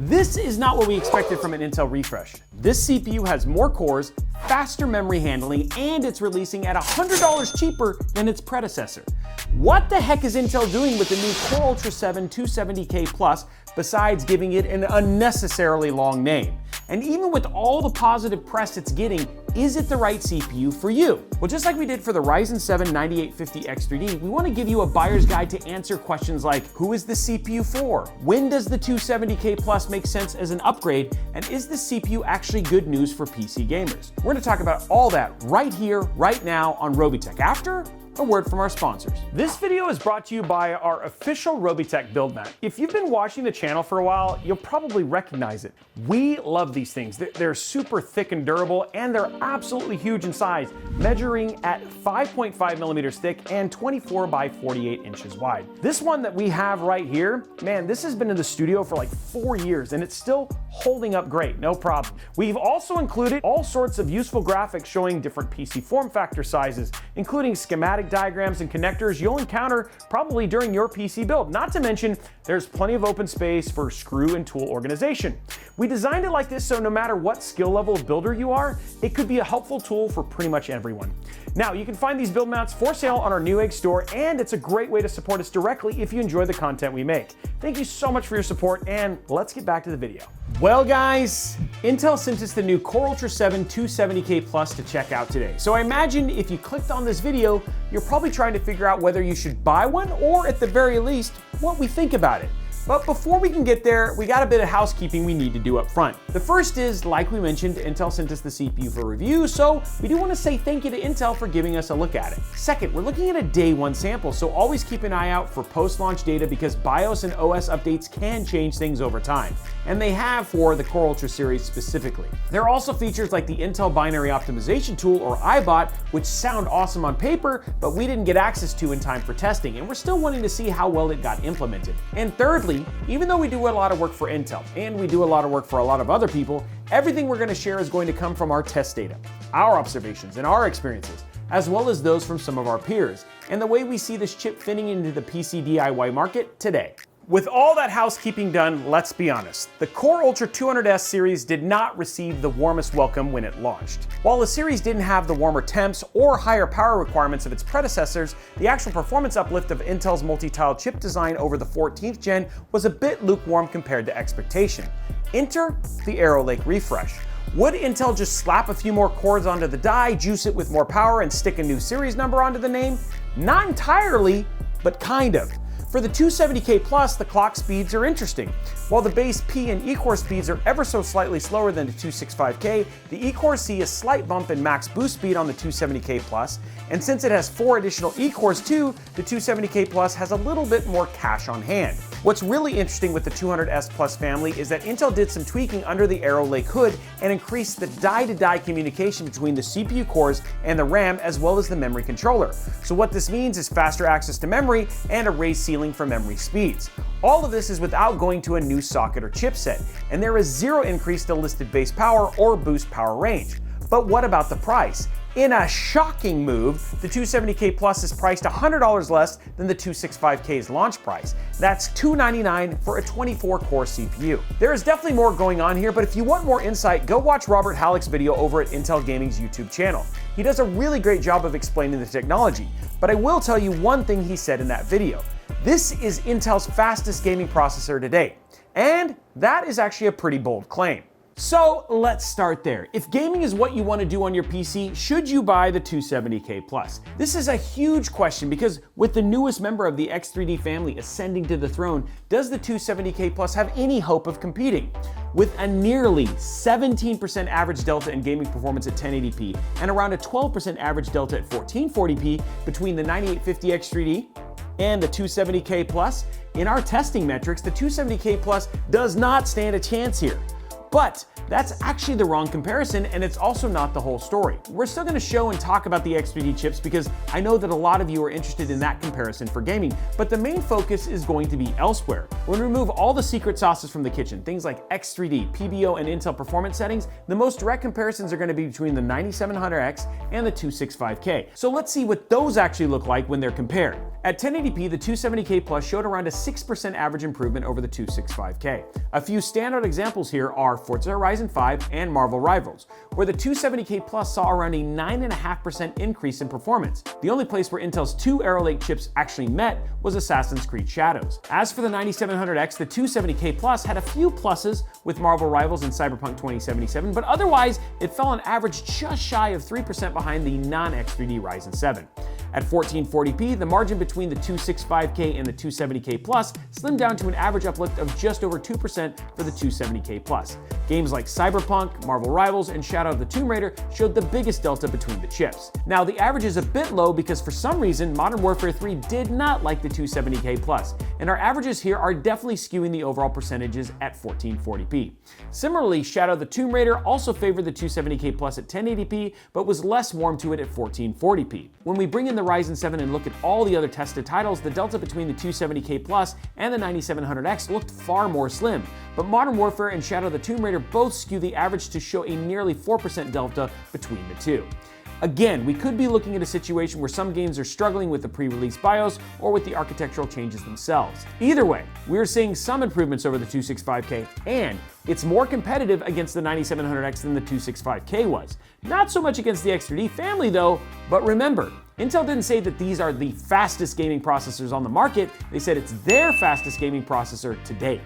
This is not what we expected from an Intel refresh. This CPU has more cores, faster memory handling, and it's releasing at $100 cheaper than its predecessor. What the heck is Intel doing with the new Core Ultra 7 270K Plus besides giving it an unnecessarily long name? And even with all the positive press it's getting, is it the right CPU for you? Well, just like we did for the Ryzen 7 9850 X3D, we want to give you a buyer's guide to answer questions like, who is the CPU for? When does the 270K Plus make sense as an upgrade? And is this CPU actually good news for PC gamers? We're going to talk about all that right here, right now on Robeytech, after a word from our sponsors. This video is brought to you by our official Robeytech build mat. If you've been watching the channel for a while, you'll probably recognize it. We love these things. They're super thick and durable, and they're absolutely huge in size, measuring at 5.5 millimeters thick and 24 by 48 inches wide. This one that we have right here, man, this has been in the studio for like 4 years, and it's still holding up great, no problem. We've also included all sorts of useful graphics showing different PC form factor sizes, including schematic diagrams and connectors you'll encounter probably during your PC build. Not to mention, there's plenty of open space for screw and tool organization. We designed it like this so no matter what skill level of builder you are, it could be a helpful tool for pretty much everyone. Now, you can find these build mounts for sale on our Newegg store, and it's a great way to support us directly if you enjoy the content we make. Thank you so much for your support, and let's get back to the video. Well guys, Intel sent us the new Core Ultra 7 270K Plus to check out today. So I imagine if you clicked on this video, you're probably trying to figure out whether you should buy one, or at the very least, what we think about it. But before we can get there, we got a bit of housekeeping we need to do up front. The first is, like we mentioned, Intel sent us the CPU for review, so we do want to say thank you to Intel for giving us a look at it. Second, we're looking at a day one sample, so always keep an eye out for post-launch data because BIOS and OS updates can change things over time, and they have for the Core Ultra series specifically. There are also features like the Intel Binary Optimization Tool, or IBOT, which sound awesome on paper, but we didn't get access to in time for testing, and we're still wanting to see how well it got implemented. And thirdly, even though we do a lot of work for Intel, and we do a lot of work for a lot of other people, everything we're going to share is going to come from our test data, our observations, and our experiences, as well as those from some of our peers, and the way we see this chip fitting into the PC DIY market today. With all that housekeeping done, let's be honest. The Core Ultra 200S series did not receive the warmest welcome when it launched. While the series didn't have the warmer temps or higher power requirements of its predecessors, the actual performance uplift of Intel's multi-tile chip design over the 14th gen was a bit lukewarm compared to expectation. Enter the Arrow Lake refresh. Would Intel just slap a few more cores onto the die, juice it with more power, and stick a new series number onto the name? Not entirely, but kind of. For the 270K Plus, the clock speeds are interesting. While the base P and E-core speeds are ever so slightly slower than the 265K, the E-core see a slight bump in max boost speed on the 270K Plus, and since it has 4 additional E-cores too, the 270K Plus has a little bit more cash on hand. What's really interesting with the 200S Plus family is that Intel did some tweaking under the Arrow Lake hood and increased the die-to-die communication between the CPU cores and the RAM as well as the memory controller. So what this means is faster access to memory and a raised ceiling for memory speeds. All of this is without going to a new socket or chipset, and there is zero increase to listed base power or boost power range. But what about the price? In a shocking move, the 270K Plus is priced $100 less than the 265K's launch price. That's $299 for a 24-core CPU. There is definitely more going on here, but if you want more insight, go watch Robert Halleck's video over at Intel Gaming's YouTube channel. He does a really great job of explaining the technology, but I will tell you one thing he said in that video. This is Intel's fastest gaming processor to date, and that is actually a pretty bold claim. So let's start there. If gaming is what you want to do on your PC, should you buy the 270K Plus? This is a huge question because with the newest member of the X3D family ascending to the throne, does the 270K Plus have any hope of competing? With a nearly 17% average delta in gaming performance at 1080p and around a 12% average delta at 1440p between the 9850 X3D and the 270K Plus, in our testing metrics, the 270K Plus does not stand a chance here. But that's actually the wrong comparison, and it's also not the whole story. We're still going to show and talk about the X3D chips because I know that a lot of you are interested in that comparison for gaming, but the main focus is going to be elsewhere. When we remove all the secret sauces from the kitchen, things like X3D, PBO, and Intel performance settings, the most direct comparisons are going to be between the 9700X and the 265K. So let's see what those actually look like when they're compared. At 1080p, the 270K Plus showed around a 6% average improvement over the 265K. A few standout examples here are Forza Horizon 5 and Marvel Rivals, where the 270K Plus saw around a 9.5% increase in performance. The only place where Intel's two Arrow Lake chips actually met was Assassin's Creed Shadows. As for the 9700X, the 270K Plus had a few pluses with Marvel Rivals and Cyberpunk 2077, but otherwise it fell on average just shy of 3% behind the non-X3D Ryzen 7. At 1440p, the margin between the 265K and the 270K Plus slimmed down to an average uplift of just over 2% for the 270K Plus. Games like Cyberpunk, Marvel Rivals, and Shadow of the Tomb Raider showed the biggest delta between the chips. Now, the average is a bit low because for some reason, Modern Warfare 3 did not like the 270K Plus, and our averages here are definitely skewing the overall percentages at 1440p. Similarly, Shadow of the Tomb Raider also favored the 270K Plus at 1080p, but was less warm to it at 1440p. When we bring in the Ryzen 7 and look at all the other tested titles, the delta between the 270K Plus and the 9700X looked far more slim, but Modern Warfare and Shadow of the Tomb Raider both skew the average to show a nearly 4% delta between the two. Again, we could be looking at a situation where some games are struggling with the pre-release BIOS or with the architectural changes themselves. Either way, we're seeing some improvements over the 265K, and it's more competitive against the 9700X than the 265K was. Not so much against the X3D family though, but remember, Intel didn't say that these are the fastest gaming processors on the market, they said it's their fastest gaming processor to date.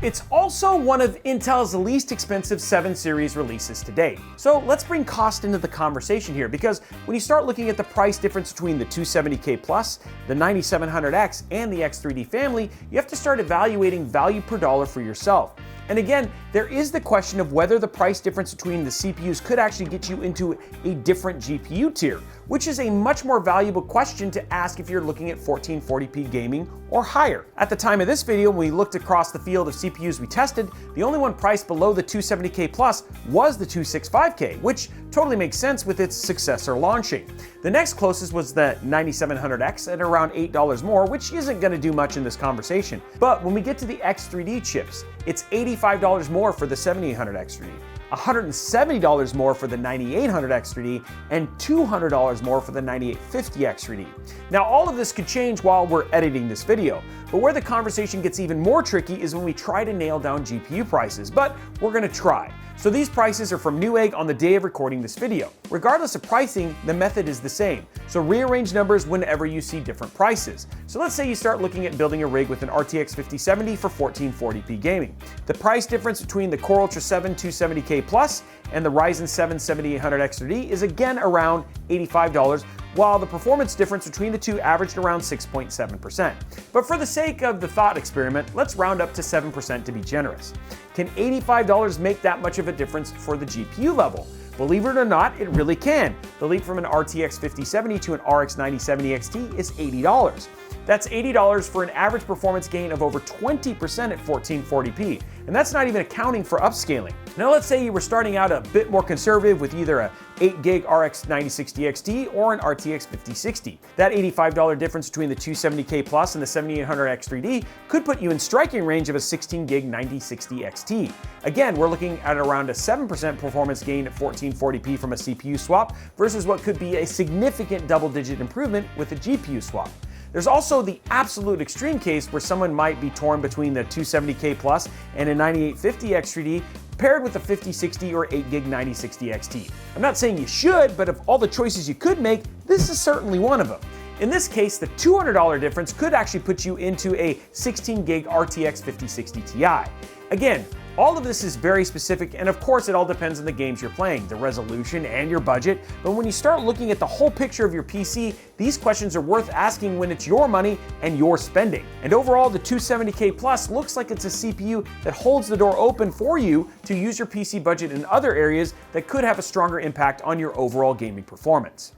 It's also one of Intel's least expensive 7 series releases to date. So let's bring cost into the conversation here, because when you start looking at the price difference between the 270K Plus, the 9700X, and the X3D family, you have to start evaluating value per dollar for yourself. And again, there is the question of whether the price difference between the CPUs could actually get you into a different GPU tier, which is a much more valuable question to ask if you're looking at 1440p gaming or higher. At the time of this video, when we looked across the field of CPUs we tested, the only one priced below the 270K Plus was the 265K, which totally makes sense with its successor launching. The next closest was the 9700X at around $8 more, which isn't going to do much in this conversation. But when we get to the X3D chips, it's $85 more for the 7800 X3D, $170 more for the 9800 X3D, and $200 more for the 9850 X3D. Now, all of this could change while we're editing this video, but where the conversation gets even more tricky is when we try to nail down GPU prices, but we're gonna try. So these prices are from Newegg on the day of recording this video. Regardless of pricing, the method is the same. So rearrange numbers whenever you see different prices. So let's say you start looking at building a rig with an RTX 5070 for 1440p gaming. The price difference between the Core Ultra 7 270K Plus and the Ryzen 7 7800 X3D is again around $85, while the performance difference between the two averaged around 6.7%. But for the sake of the thought experiment, let's round up to 7% to be generous. Can $85 make that much of a difference for the GPU level? Believe it or not, it really can. The leap from an RTX 5070 to an RX 9070 XT is $80. That's $80 for an average performance gain of over 20% at 1440p, and that's not even accounting for upscaling. Now let's say you were starting out a bit more conservative with either a 8GB RX 9060 XT or an RTX 5060. That $85 difference between the 270K Plus and the 7800 X3D could put you in striking range of a 16GB 9060 XT. Again, we're looking at around a 7% performance gain at 1440p from a CPU swap versus what could be a significant double-digit improvement with a GPU swap. There's also the absolute extreme case where someone might be torn between the 270K Plus and a 9850 X3D paired with a 5060 or 8GB 9060 XT. I'm not saying you should, but of all the choices you could make, this is certainly one of them. In this case, the $200 difference could actually put you into a 16GB RTX 5060 Ti. Again, all of this is very specific, and of course it all depends on the games you're playing, the resolution, and your budget, but when you start looking at the whole picture of your PC, these questions are worth asking when it's your money and your spending. And overall, the 270K Plus looks like it's a CPU that holds the door open for you to use your PC budget in other areas that could have a stronger impact on your overall gaming performance.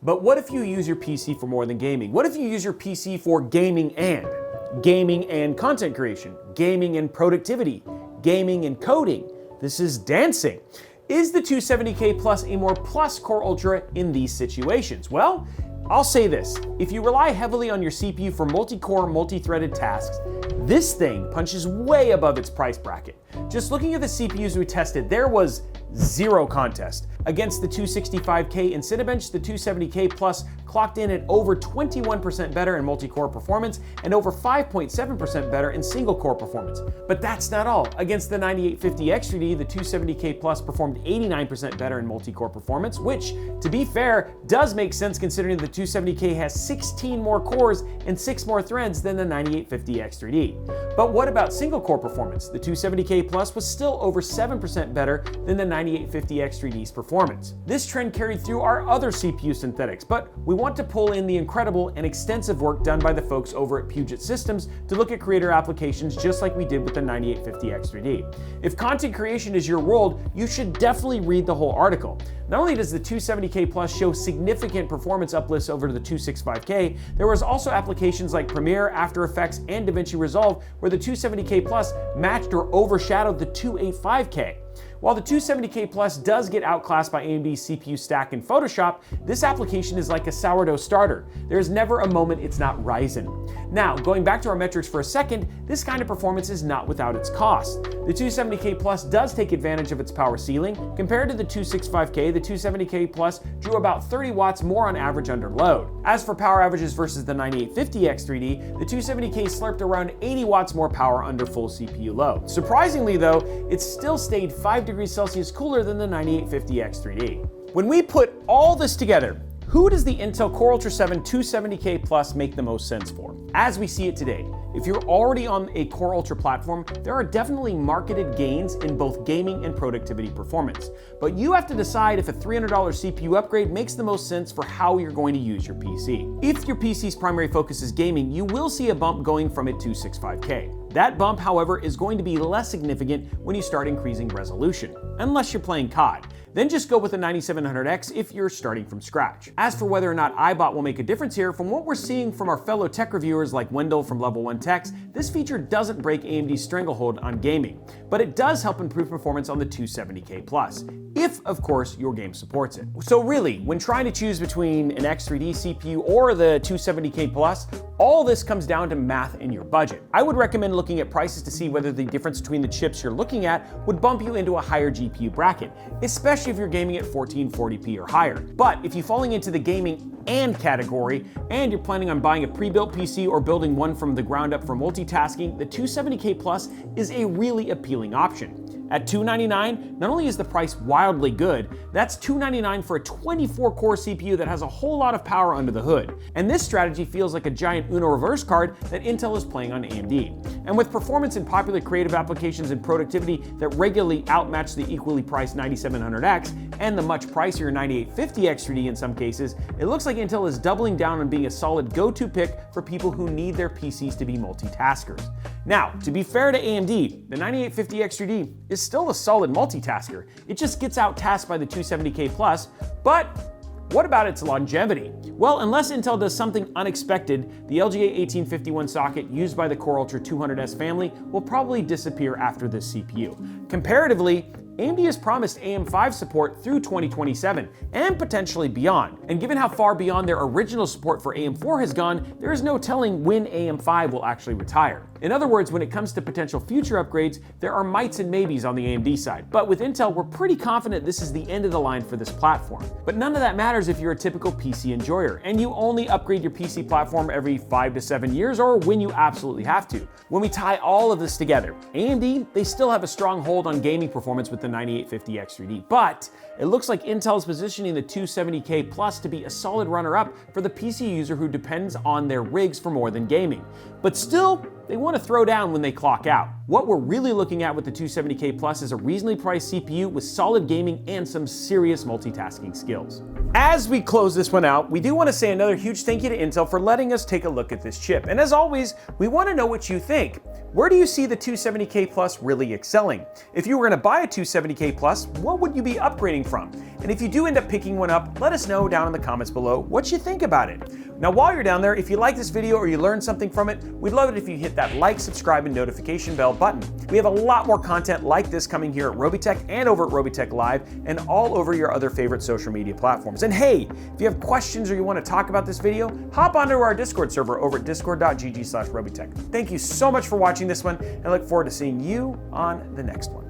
But what if you use your PC for more than gaming? What if you use your PC for gaming and content creation, gaming and productivity, gaming and coding? this is dancing. Is the 270K Plus a more plus Core Ultra in these situations? Well, I'll say this, if you rely heavily on your CPU for multi-core, multi-threaded tasks, this thing punches way above its price bracket. Just looking at the CPUs we tested, there was zero contest. Against the 265K in Cinebench, the 270K Plus clocked in at over 21% better in multi-core performance and over 5.7% better in single-core performance. But that's not all. Against the 9850 X3D, the 270K Plus performed 89% better in multi-core performance, which, to be fair, does make sense considering the 270K has 16 more cores and 6 more threads than the 9850 X3D. But what about single-core performance? The 270K Plus was still over 7% better than the 9850 X3D's performance. This trend carried through our other CPU synthetics, but we want to pull in the incredible and extensive work done by the folks over at Puget Systems to look at creator applications just like we did with the 9850 X3D. If content creation is your world, you should definitely read the whole article. Not only does the 270K Plus show significant performance uplifts over the 265K, there was also applications like Premiere, After Effects, and DaVinci Resolve where the 270K Plus matched or overshadowed the 285K. While the 270K Plus does get outclassed by AMD's CPU stack in Photoshop, this application is like a sourdough starter. There's never a moment it's not Ryzen. Now, going back to our metrics for a second, this kind of performance is not without its cost. The 270K Plus does take advantage of its power ceiling. Compared to the 265K, the 270K Plus drew about 30 watts more on average under load. As for power averages versus the 9850 X3D, the 270K slurped around 80 watts more power under full CPU load. Surprisingly though, it still stayed 5 degrees Celsius cooler than the 9850 X3D. When we put all this together, who does the Intel Core Ultra 7 270K Plus make the most sense for? As we see it today, if you're already on a Core Ultra platform, there are definitely marketed gains in both gaming and productivity performance. But you have to decide if a $300 CPU upgrade makes the most sense for how you're going to use your PC. If your PC's primary focus is gaming, you will see a bump going from a 265K. That bump, however, is going to be less significant when you start increasing resolution, unless you're playing COD. Then just go with a 9700X if you're starting from scratch. As for whether or not iBot will make a difference here, from what we're seeing from our fellow tech reviewers like Wendell from Level 1 Techs, this feature doesn't break AMD's stranglehold on gaming, but it does help improve performance on the 270K Plus, if of course your game supports it. So really, when trying to choose between an X3D CPU or the 270K Plus, all this comes down to math and your budget. I would recommend looking at prices to see whether the difference between the chips you're looking at would bump you into a higher GPU bracket, especially if you're gaming at 1440p or higher. But if you're falling into the gaming and category, and you're planning on buying a pre-built PC or building one from the ground up for multitasking, the 270K Plus is a really appealing option. At $299, not only is the price wildly good, that's $299 for a 24-core CPU that has a whole lot of power under the hood. And this strategy feels like a giant Uno reverse card that Intel is playing on AMD. And with performance in popular creative applications and productivity that regularly outmatch the equally priced 9700X and the much pricier 9850 X3D in some cases, it looks like Intel is doubling down on being a solid go-to pick for people who need their PCs to be multitaskers. Now, to be fair to AMD, the 9850 X3D is still a solid multitasker. It just gets out-tasked by the 270K Plus, but what about its longevity? Well, unless Intel does something unexpected, the LGA 1851 socket used by the Core Ultra 200S family will probably disappear after this CPU. Comparatively, AMD has promised AM5 support through 2027 and potentially beyond. And given how far beyond their original support for AM4 has gone, there is no telling when AM5 will actually retire. In other words, when it comes to potential future upgrades, there are mights and maybes on the AMD side. But with Intel, we're pretty confident this is the end of the line for this platform. But none of that matters if you're a typical PC enjoyer and you only upgrade your PC platform every 5 to 7 years or when you absolutely have to. When we tie all of this together, AMD, they still have a strong hold on gaming performance with the 9850 X3D, but it looks like Intel is positioning the 270K Plus to be a solid runner-up for the PC user who depends on their rigs for more than gaming. But still, they want to throw down when they clock out. What we're really looking at with the 270K Plus is a reasonably priced CPU with solid gaming and some serious multitasking skills. As we close this one out, we do want to say another huge thank you to Intel for letting us take a look at this chip. And as always, we want to know what you think. Where do you see the 270K Plus really excelling? If you were going to buy a 270K Plus, what would you be upgrading from? And if you do end up picking one up, let us know down in the comments below what you think about it. Now, while you're down there, if you like this video or you learned something from it, we'd love it if you hit that like, subscribe, and notification bell button. We have a lot more content like this coming here at Robeytech and over at Robeytech Live and all over your other favorite social media platforms. And hey, if you have questions or you want to talk about this video, hop onto our Discord server over at discord.gg/Robeytech. Thank you so much for watching this one, and I look forward to seeing you on the next one.